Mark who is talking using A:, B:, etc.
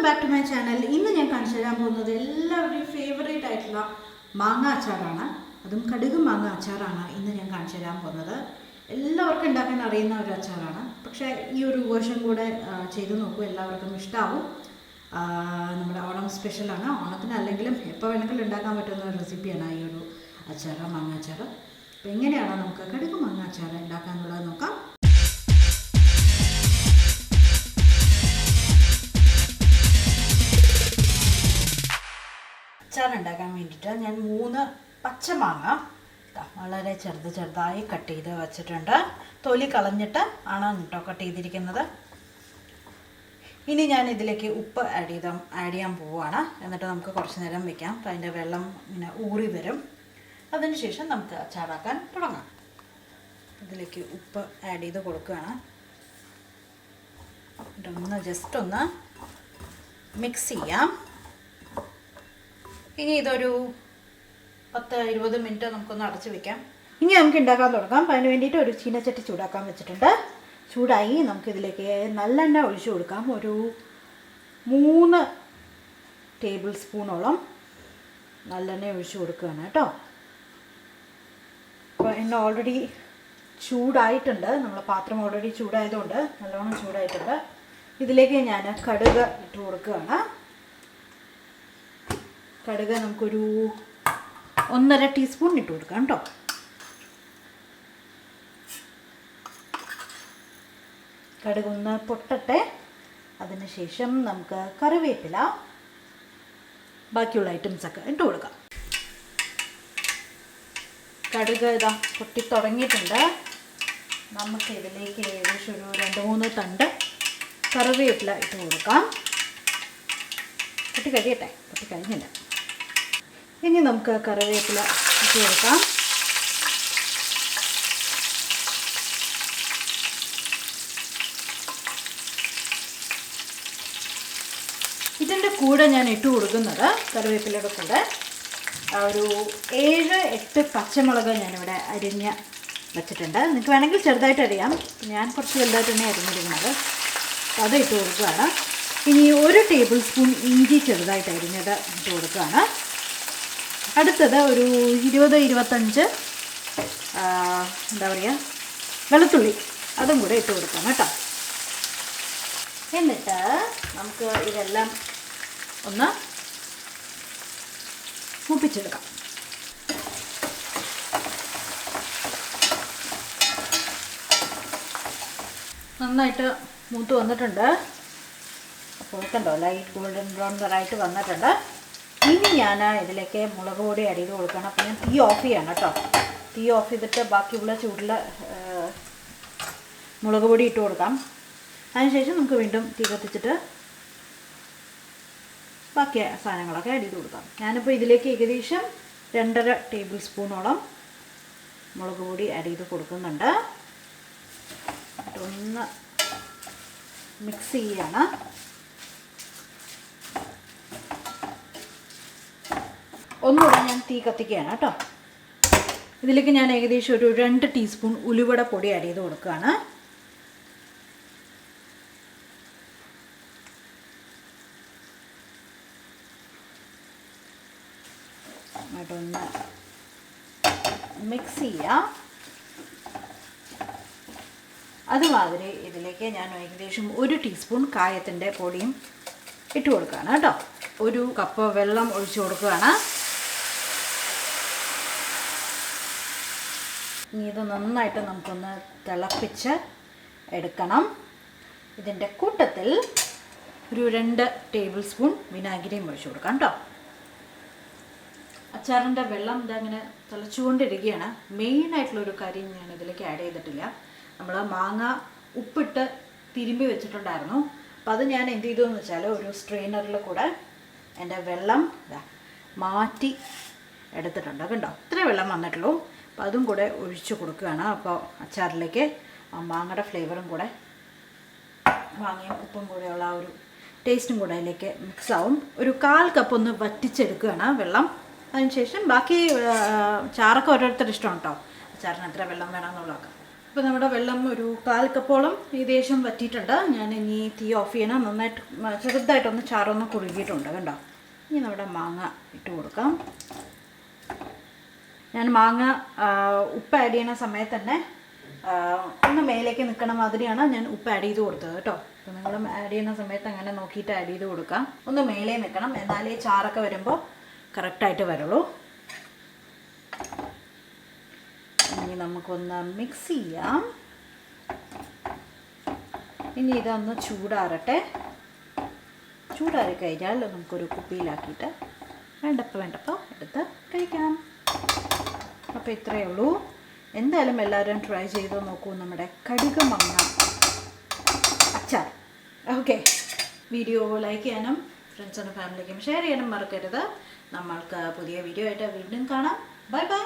A: back to my channel. ഇന്ന് ഞാൻ കാണിച്ചു തരാൻ പോകുന്നത് എല്ലാവരുടെയും ഫേവറേറ്റ് ആയിട്ടുള്ള മാങ്ങ അച്ചാറാണ്. അതും കടുക് മാങ്ങ അച്ചാറാണ് ഇന്ന് ഞാൻ കാണിച്ചു തരാൻ പോകുന്നത്. എല്ലാവർക്കും ഉണ്ടാക്കാൻ അറിയുന്ന ഒരു അച്ചാറാണ്. പക്ഷേ ഈ ഒരു വേർഷൻ കൂടെ ചെയ്തു നോക്കൂ, എല്ലാവർക്കും ഇഷ്ടമാവും. നമ്മുടെ ഓണം സ്പെഷ്യലാണ്. ഓണത്തിന് അല്ലെങ്കിലും എപ്പോൾ വേണമെങ്കിലും ഉണ്ടാക്കാൻ പറ്റുന്ന ഒരു റെസിപ്പിയാണ് ഈ ഒരു അച്ചാർ, മാങ്ങ അച്ചാർ. അപ്പോൾ എങ്ങനെയാണ് നമുക്ക് കടുക് മാങ്ങ അച്ചാർ ഉണ്ടാക്കാനുള്ളത് നോക്കാം. അച്ചാർ ഉണ്ടാക്കാൻ വേണ്ടിയിട്ട് ഞാൻ 3 പച്ചമാങ്ങ വളരെ ചെറുതായി കട്ട് ചെയ്ത് വെച്ചിട്ടുണ്ട്. തൊലി കളഞ്ഞിട്ട് ആണ് കേട്ടോ കട്ട് ചെയ്തിരിക്കുന്നത്. ഇനി ഞാൻ ഇതിലേക്ക് ഉപ്പ് ആഡ് ചെയ്യാൻ പോവുകയാണ്. എന്നിട്ട് നമുക്ക് കുറച്ച് നേരം വെക്കാം. അപ്പോൾ അതിൻ്റെ വെള്ളം ഇങ്ങനെ ഊറി വരും. അതിനുശേഷം നമുക്ക് അച്ചാറാക്കാൻ തുടങ്ങാം. ഇതിലേക്ക് ഉപ്പ് ആഡ് ചെയ്ത് കൊടുക്കുകയാണ്. ജസ്റ്റ് ഒന്ന് മിക്സ് ചെയ്യാം. ഇനി ഇതൊരു 10-20 മിനിറ്റ് നമുക്കൊന്ന് അടച്ച് വെക്കാം. ഇനി നമുക്ക് ഉണ്ടാക്കാൻ തുടങ്ങാം. അപ്പോൾ അതിന് വേണ്ടിയിട്ട് ഒരു ചീനച്ചട്ടി ചൂടാക്കാൻ വെച്ചിട്ടുണ്ട്. ചൂടായി നമുക്കിതിലേക്ക് നല്ലെണ്ണ ഒഴിച്ചു കൊടുക്കാം. ഒരു 3 ടേബിൾ സ്പൂണോളം നല്ലെണ്ണ ഒഴിച്ചു കൊടുക്കുകയാണ് കേട്ടോ. അപ്പോൾ എണ്ണ ഓൾറെഡി ചൂടായിട്ടുണ്ട്. നമ്മളെ പാത്രം ഓൾറെഡി ചൂടായതുകൊണ്ട് നല്ലോണം ചൂടായിട്ടുണ്ട്. ഇതിലേക്ക് ഞാൻ കടുക് ഇട്ട് കൊടുക്കുകയാണ്. കടുക് നമുക്കൊരു 1.5 ടീസ്പൂൺ ഇട്ട് കൊടുക്കാം കേട്ടോ. കടുക് ഒന്ന് പൊട്ടട്ടെ. അതിനുശേഷം നമുക്ക് കറിവേപ്പില, ബാക്കിയുള്ള ഐറ്റംസൊക്കെ ഇട്ട് കൊടുക്കാം. കടുക് ഇതാ പൊട്ടി തുടങ്ങിയിട്ടുണ്ട്. നമുക്ക് ഇതിലേക്ക് ഏകദേശം ഒരു 2-3 തണ്ട് കറിവേപ്പില ഇട്ട് കൊടുക്കാം. പൊട്ടി കഴിഞ്ഞില്ല. ഇനി നമുക്ക് കറിവേപ്പില ഇട്ട് കൊടുക്കാം. ഇതിൻ്റെ കൂടെ ഞാൻ ഇട്ട് കൊടുക്കുന്നത് കറിവേപ്പിലയുടെ കൂടെ ഒരു 7-8 പച്ചമുളക് ഞാനിവിടെ അരിഞ്ഞ് വെച്ചിട്ടുണ്ട്. നിങ്ങൾക്ക് വേണമെങ്കിൽ ചെറുതായിട്ട് അരിയാം. ഞാൻ കുറച്ച് വലുതായിട്ട് തന്നെ അരിഞ്ഞിരിക്കുന്നത്. അത് ഇട്ട് കൊടുക്കുകയാണ്. ഇനി 1 ടേബിൾ സ്പൂൺ ഇഞ്ചി ചെറുതായിട്ട് അരിഞ്ഞത് ഇട്ട് കൊടുക്കുകയാണ്. അടുത്തത് ഒരു 20-25 വെളുത്തുള്ളി, അതും കൂടെ ഇട്ട് കൊടുക്കാം കേട്ടോ. എന്നിട്ട് നമുക്ക് ഇതെല്ലാം ഒന്ന് മൂപ്പിച്ചെടുക്കാം. നന്നായിട്ട് മൂത്ത് വന്നിട്ടുണ്ട്. അപ്പോൾ കണ്ടോ, ലൈറ്റ് ഗോൾഡൻ ബ്രൗൺ കളറായിട്ട് വന്നിട്ടുണ്ട്. ഇനി ഞാൻ ഇതിലേക്ക് മുളക് പൊടി ആഡ് ചെയ്ത് കൊടുക്കണം. അപ്പോൾ ഞാൻ തീ ഓഫ് ചെയ്യണം കേട്ടോ. തീ ഓഫ് ചെയ്തിട്ട് ബാക്കിയുള്ള ചൂടിൽ മുളക് പൊടി ഇട്ട് കൊടുക്കാം. അതിനുശേഷം നമുക്ക് വീണ്ടും തീ കത്തിച്ചിട്ട് ബാക്കി സാധനങ്ങളൊക്കെ ആഡ് ചെയ്ത് കൊടുക്കാം. ഞാനിപ്പോൾ ഇതിലേക്ക് ഏകദേശം 2.5 ടേബിൾ സ്പൂണോളം മുളക് പൊടി ആഡ് ചെയ്ത് കൊടുക്കുന്നുണ്ട്. ഒന്ന് മിക്സ് ചെയ്യാണ്. ഒന്നുകൂടെ ഞാൻ തീ കത്തിക്കുകയാണ് കേട്ടോ. ഇതിലേക്ക് ഞാൻ ഏകദേശം ഒരു 2 ടീസ്പൂൺ ഉലുവട പൊടി ആഡ് ചെയ്ത് കൊടുക്കുകയാണ്. എന്നിട്ടൊന്ന് മിക്സ് ചെയ്യാം. അതുമാതിരി ഇതിലേക്ക് ഞാൻ ഏകദേശം 1 ടീസ്പൂൺ കായത്തിൻ്റെ പൊടിയും ഇട്ട് കൊടുക്കുകയാണ് കേട്ടോ. 1 കപ്പ് വെള്ളം ഒഴിച്ചു കൊടുക്കുകയാണ്. ഇനി ഇത് നന്നായിട്ട് നമുക്കൊന്ന് തിളപ്പിച്ച് എടുക്കണം. ഇതിൻ്റെ കൂട്ടത്തിൽ ഒരു 2 ടേബിൾ സ്പൂൺ വിനാഗിരിയും ഒഴിച്ചു കൊടുക്കാം കേട്ടോ. അച്ചാറിൻ്റെ വെള്ളം ഇതങ്ങനെ തിളച്ചുകൊണ്ടിരിക്കുകയാണ്. മെയിനായിട്ടുള്ളൊരു കാര്യം ഞാൻ ഇതിലേക്ക് ആഡ് ചെയ്തിട്ടില്ല. നമ്മൾ മാങ്ങ ഉപ്പിട്ട് തിരുമ്പി വെച്ചിട്ടുണ്ടായിരുന്നു. അപ്പോൾ അത് ഞാൻ എന്ത് ചെയ്തു എന്ന് വെച്ചാൽ ഒരു സ്ട്രെയിനറിൽ കൂടെ എൻ്റെ വെള്ളം മാറ്റി എടുത്തിട്ടുണ്ട്. കണ്ടോ, ഇത്ര വെള്ളം വന്നിട്ടുള്ളൂ. അപ്പോൾ അതും കൂടെ ഒഴിച്ച് കൊടുക്കുകയാണ്. അപ്പോൾ അച്ചാറിലേക്ക് മാങ്ങയുടെ ഫ്ലേവറും കൂടെ, മാങ്ങയും ഉപ്പും കൂടെയുള്ള ആ ഒരു ടേസ്റ്റും കൂടെ അതിലേക്ക് മിക്സ് ആവും. ഒരു 1/4 കപ്പ് ഒന്ന് വറ്റിച്ചെടുക്കുകയാണ് വെള്ളം. അതിനുശേഷം ബാക്കി ചാറൊക്കെ ഓരോരുത്തരുടെ ഇഷ്ടമാണ് കേട്ടോ. അച്ചാറിന് എത്ര വെള്ളം വേണമെന്നുള്ളതൊക്കെ. അപ്പോൾ നമ്മുടെ വെള്ളം ഒരു 1/4 കപ്പോളം ഏകദേശം വറ്റിയിട്ടുണ്ട്. ഞാൻ ഇനി തീ ഓഫ് ചെയ്യണം. നന്നായിട്ട് ചെറുതായിട്ടൊന്ന് ചാറൊന്ന് കുറുകിയിട്ടുണ്ട് കണ്ടോ. ഇനി നമ്മുടെ മാങ്ങ ഇട്ട് കൊടുക്കാം. ഞാൻ മാങ്ങ ഉപ്പ് ആഡ് ചെയ്യുന്ന സമയത്ത് തന്നെ ഒന്ന് മേലേക്ക് നിൽക്കണ മാതിരിയാണ് ഞാൻ ഉപ്പ് ആഡ് ചെയ്ത് കൊടുത്തത് കേട്ടോ. അപ്പോൾ നിങ്ങൾ ആഡ് ചെയ്യുന്ന സമയത്ത് അങ്ങനെ നോക്കിയിട്ട് ആഡ് ചെയ്ത് കൊടുക്കാം. ഒന്ന് മേലേ നിൽക്കണം, എന്നാലേ ചാറൊക്കെ വരുമ്പോൾ കറക്റ്റായിട്ട് വരുള്ളൂ. ഇനി നമുക്കൊന്ന് മിക്സ് ചെയ്യാം. ഇനി ഇതൊന്ന് ചൂടാറട്ടെ. ചൂടാറി കഴിഞ്ഞാൽ നമുക്കൊരു കുപ്പിയിലാക്കിയിട്ട് വേണ്ടപ്പോൾ എടുത്ത് കഴിക്കാം. അപ്പോൾ ഇത്രയേ ഉള്ളൂ. എന്തായാലും എല്ലാവരും ട്രൈ ചെയ്ത് നോക്കൂ നമ്മുടെ കടുക് മാങ്ങ അച്ചാർ. ഓക്കെ, വീഡിയോ ലൈക്ക് ചെയ്യാനും ഫ്രണ്ട്സിനും ഫാമിലിക്കും ഷെയർ ചെയ്യാനും മറക്കരുത്. നമ്മൾക്ക് പുതിയ വീഡിയോ ആയിട്ട് വീണ്ടും കാണാം. Bye bye.